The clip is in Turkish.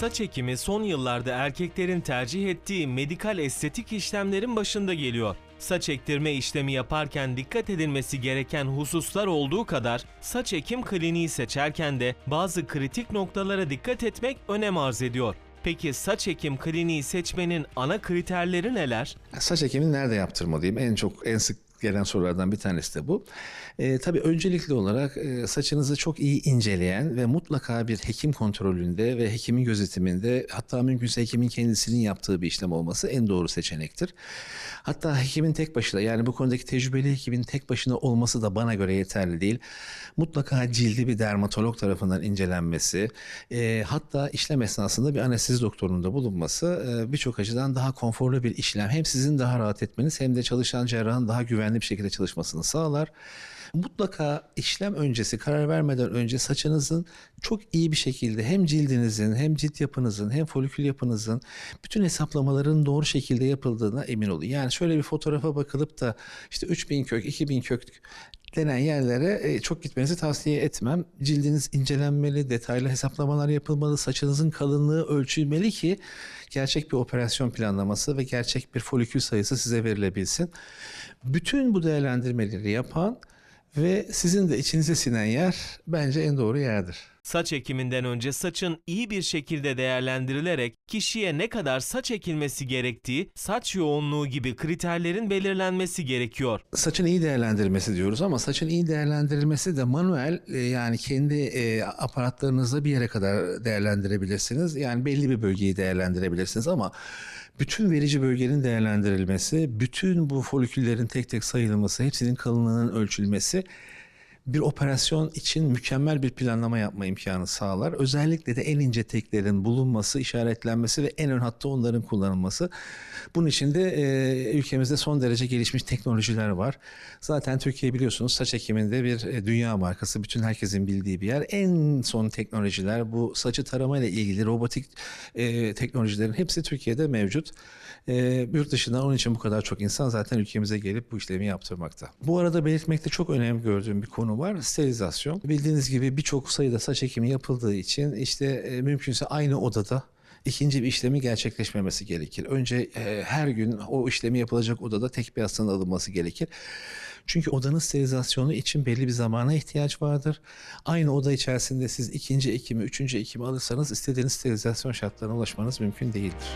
Saç ekimi son yıllarda erkeklerin tercih ettiği medikal estetik işlemlerin başında geliyor. Saç ektirme işlemi yaparken dikkat edilmesi gereken hususlar olduğu kadar saç ekim kliniği seçerken de bazı kritik noktalara dikkat etmek önem arz ediyor. Peki saç ekim kliniği seçmenin ana kriterleri neler? Saç ekimini nerede yaptırmalıyım? En sık gelen sorulardan bir tanesi de bu. Tabii öncelikli olarak saçınızı çok iyi inceleyen ve mutlaka bir hekim kontrolünde ve hekimin gözetiminde, hatta mümkünse hekimin kendisinin yaptığı bir işlem olması en doğru seçenektir. Hatta hekimin tek başına, yani bu konudaki tecrübeli hekimin tek başına olması da bana göre yeterli değil. Mutlaka cildi bir dermatolog tarafından incelenmesi, hatta işlem esnasında bir anestezi doktorunun da bulunması birçok açıdan daha konforlu bir işlem. Hem sizin daha rahat etmeniz hem de çalışan cerrahın daha güvenli bir şekilde çalışmasını sağlar. Mutlaka işlem öncesi, karar vermeden önce saçınızın çok iyi bir şekilde hem cildinizin hem cilt yapınızın hem folikül yapınızın bütün hesaplamaların doğru şekilde yapıldığına emin olun. Yani şöyle bir fotoğrafa bakılıp da işte 3000 kök, 2000 kök denen yerlere çok gitmenizi tavsiye etmem. Cildiniz incelenmeli, detaylı hesaplamalar yapılmalı, saçınızın kalınlığı ölçülmeli ki gerçek bir operasyon planlaması ve gerçek bir folikül sayısı size verilebilsin. Bütün bu değerlendirmeleri yapan ve sizin de içinize sinen yer bence en doğru yerdir. Saç ekiminden önce saçın iyi bir şekilde değerlendirilerek kişiye ne kadar saç ekilmesi gerektiği, saç yoğunluğu gibi kriterlerin belirlenmesi gerekiyor. Saçın iyi değerlendirilmesi diyoruz ama saçın iyi değerlendirilmesi de manuel, yani kendi aparatlarınızla bir yere kadar değerlendirebilirsiniz. Yani belli bir bölgeyi değerlendirebilirsiniz ama bütün verici bölgenin değerlendirilmesi, bütün bu foliküllerin tek tek sayılması, hepsinin kalınlığının ölçülmesi bir operasyon için mükemmel bir planlama yapma imkanı sağlar. Özellikle de en ince teklerin bulunması, işaretlenmesi ve en ön hatta onların kullanılması. Bunun için de ülkemizde son derece gelişmiş teknolojiler var. Zaten Türkiye biliyorsunuz saç ekiminde bir dünya markası. Bütün herkesin bildiği bir yer. En son teknolojiler, bu saçı taramayla ilgili robotik teknolojilerin hepsi Türkiye'de mevcut. Yurt dışından onun için bu kadar çok insan zaten ülkemize gelip bu işlemi yaptırmakta. Bu arada belirtmekte çok önem gördüğüm bir konu var. Sterilizasyon. Bildiğiniz gibi birçok sayıda saç ekimi yapıldığı için işte mümkünse aynı odada ikinci bir işlemi gerçekleşmemesi gerekir. Önce her gün o işlemi yapılacak odada tek bir hastanın alınması gerekir. Çünkü odanın sterilizasyonu için belli bir zamana ihtiyaç vardır. Aynı oda içerisinde siz ikinci ekimi, üçüncü ekimi alırsanız istediğiniz sterilizasyon şartlarına ulaşmanız mümkün değildir.